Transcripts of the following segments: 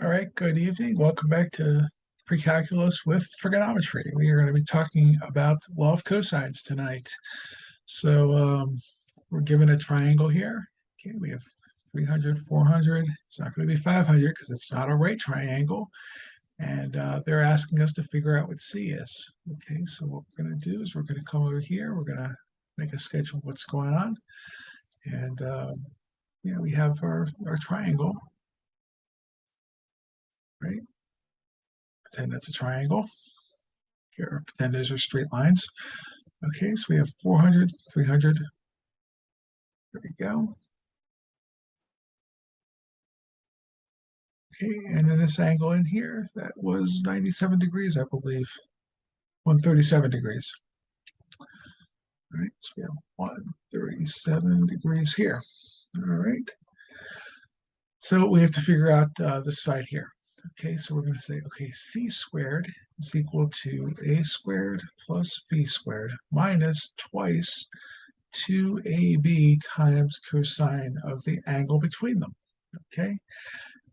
All right, good evening. Welcome back to Precalculus with Trigonometry. We are going to be talking about law of cosines tonight. So we're given a triangle here. Okay, we have 300, 400. It's not going to be 500 because it's not a right triangle. And they're asking us to figure out what C is. Okay, so what we're going to do is we're going to come over here. We're going to make a sketch of what's going on. And we have our triangle, right? Pretend that's a triangle. Here, pretend those are straight lines. Okay, so we have 400, 300. There we go. Okay, and then this angle in here, that was 97 degrees, I believe. 137 degrees. All right, so we have 137 degrees here. All right. So we have to figure out this side here. Okay, so we're going to say, okay, C squared is equal to A squared plus B squared minus twice 2AB times cosine of the angle between them. Okay,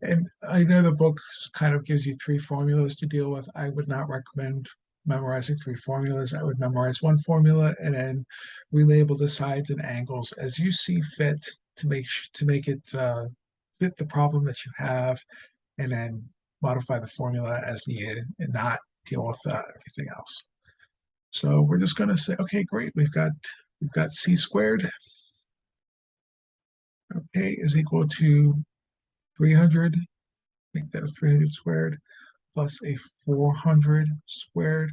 and I know the book kind of gives you three formulas to deal with. I would not recommend memorizing three formulas. I would memorize one formula and then relabel the sides and angles as you see fit to make it fit the problem that you have, and then modify the formula as needed and not deal with everything else. So we're just going to say, okay, great. We've got C squared, okay, is equal to 300. Make that a 300 squared plus a 400 squared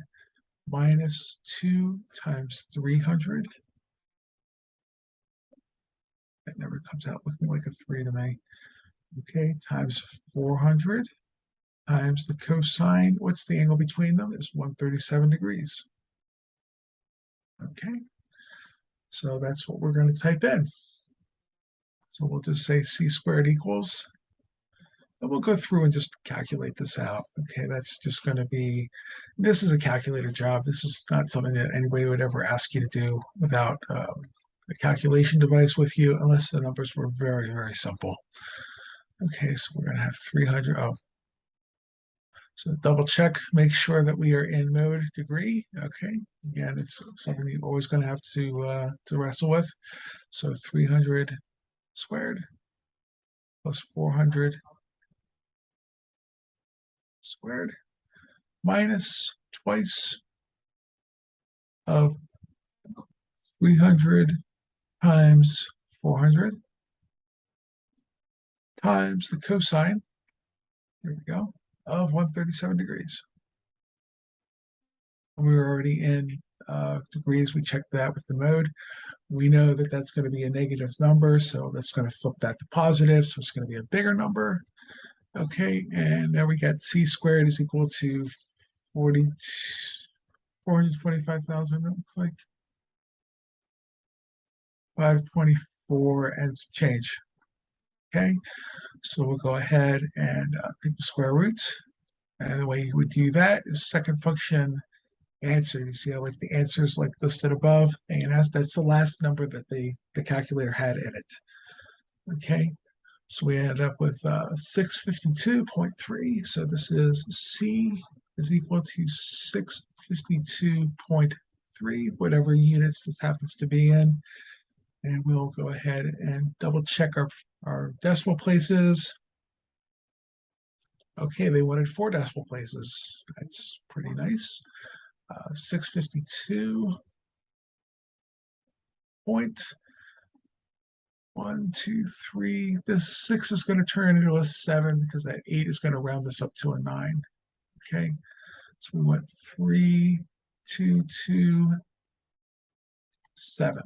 minus 2 times 300. That never comes out looking like a 3 to me. Okay, times 400 times the cosine. What's the angle between them? Is 137 degrees. Okay, so that's what we're going to type in. So we'll just say C squared equals, and we'll go through and just calculate this out. Okay, that's just going to be, this is a calculator job. This is not something that anybody would ever ask you to do without a calculation device with you, unless the numbers were very, very simple. Okay, so we're going to have 300. Oh, so double check, make sure that we are in mode degree. Okay, again, it's something you're always going to have to wrestle with. So 300 squared plus 400 squared minus twice of 300 times 400 times the cosine, there we go, of 137 degrees. We were already in degrees. We checked that with the mode. We know that that's going to be a negative number, so that's going to flip that to positive, so it's going to be a bigger number. Okay, and now we got C squared is equal to 425,000, like 524 and change. Okay, so we'll go ahead and take the square root. And the way you would do that is second function answer. You see how like the answer is like listed above, and that's the last number that the calculator had in it. Okay, so we ended up with 652.3. So this is C is equal to 652.3, whatever units this happens to be in. And we'll go ahead and double check our decimal places. Okay, they wanted 4 decimal places. That's pretty nice. 652.123. This 6 is going to turn into a 7 because that 8 is going to round this up to a 9. Okay, so we went 3, 2, 2, 7.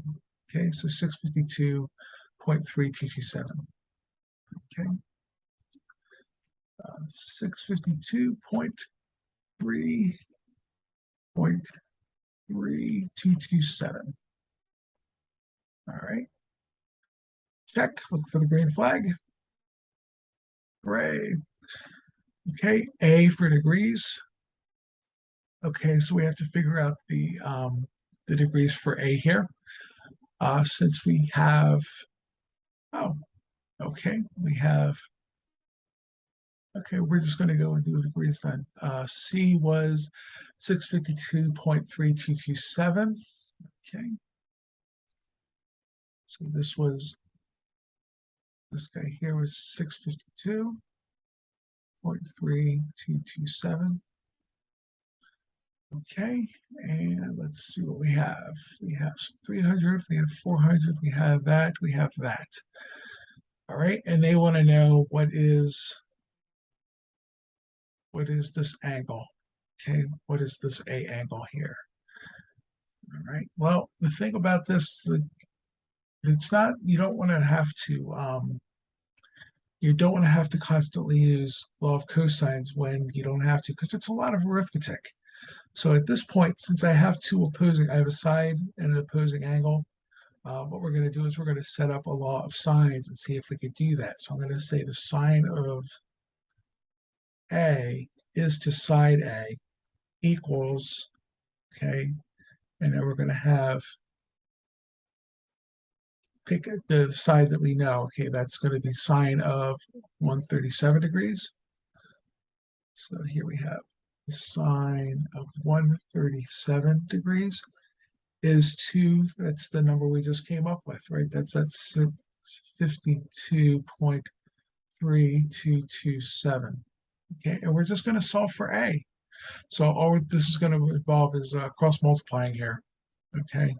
Okay, so 652.3227. Okay, 652.3.3227. All right, check, look for the green flag. Hooray. Okay, A for degrees. Okay, so we have to figure out the degrees for A here. Since we have, oh, okay, we have Okay, we're just going to go and do degrees then. C was 652.3227. Okay. So this guy here was 652.3227. Okay, and let's see what we have. We have some 300, we have 400, we have that, we have that. All right, and they want to know what is this angle? Okay, what is this A angle here? All right, well, the thing about this, it's not, you don't want to have to constantly use law of cosines when you don't have to, because it's a lot of arithmetic. So at this point, since I have I have a side and an opposing angle, what we're going to do is we're going to set up a law of sines and see if we could do that. So I'm going to say the sine of A is to side A equals, okay, and then we're going to pick the side that we know. Okay, that's going to be sine of 137 degrees. So here we have the sine of 137 degrees is 2, that's the number we just came up with, right? That's 52.3227. Okay, and we're just going to solve for A. So all this is going to involve is cross multiplying here. Okay.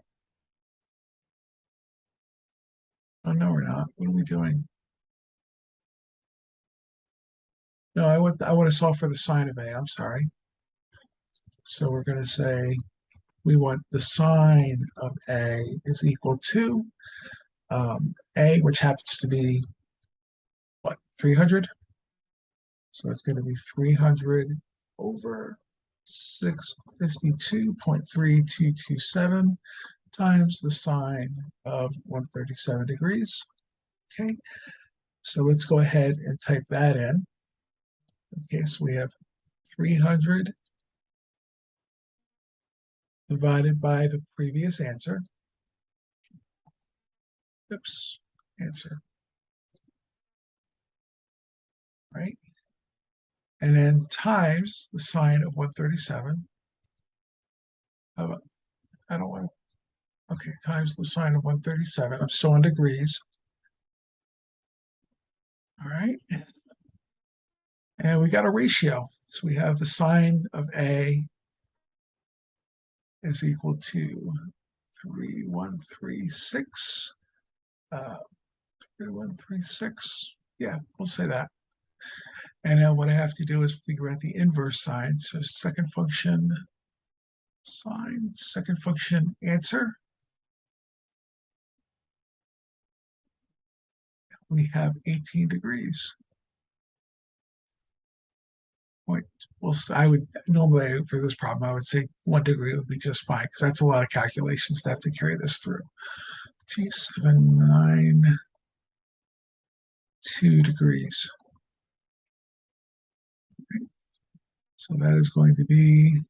Oh, no, we're not. What are we doing? No, I want to solve for the sine of A. I'm sorry. So we're going to say we want the sine of A is equal to A, which happens to be what, 300? So it's going to be 300 over 652.3227 times the sine of 137 degrees. Okay, so let's go ahead and type that in. Okay, so we have 300 divided by the previous answer. Oops, answer. Right? And then times the sine of 137. How about, I don't want to, okay, times the sine of 137. I'm still in degrees. All right. And we got a ratio. So we have the sine of A is equal to 3136. 3136. Yeah, we'll say that. And now what I have to do is figure out the inverse sine. So second function sine, second function answer. We have 18 degrees. Point. Well, I would normally for this problem, I would say 1 degree would be just fine because that's a lot of calculations to have to carry this through. 2792 degrees. So that is going to be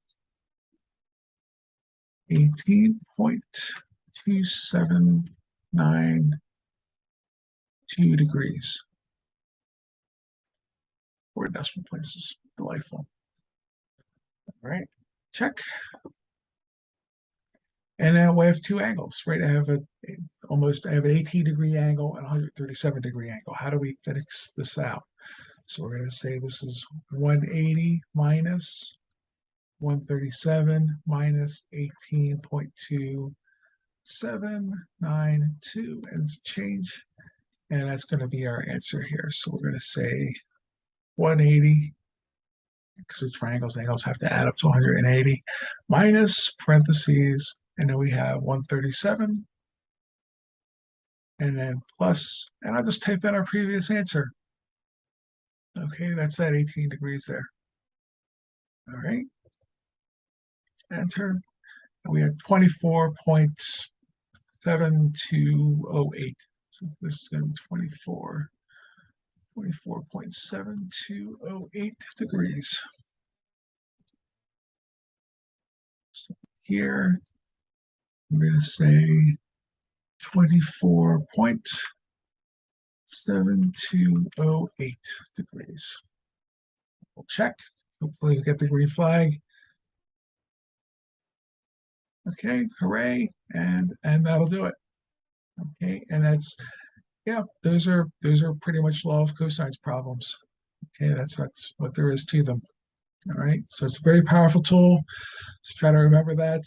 18.2792 degrees. 4 decimal places. Delightful. All right, check. And now we have two angles, right? I have an 18-degree angle and a 137-degree angle. How do we fix this out? So we're going to say this is 180 minus 137 minus 18.2792 and change. And that's going to be our answer here. So we're going to say 180, because the triangles, angles have to add up to 180, minus parentheses, and then we have 137, and then plus, and I'll just type in our previous answer. Okay, that's that 18 degrees there. All right, enter. And we have 24.7208. So this is going to be 24.7208 degrees. So here, I'm going to say 24.7208 degrees. We'll check. Hopefully we get the green flag. Okay, hooray, and that'll do it. Okay, and that's, yeah, those are pretty much law of cosines problems. Okay, that's what there is to them. All right, so it's a very powerful tool. Just try to remember that.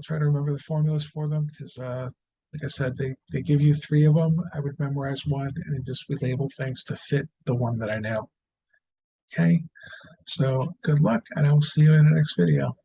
Try to remember the formulas for them because, like I said, they give you three of them. I would memorize one and then just relabel things to fit the one that I know. Okay, so good luck, and I will see you in the next video.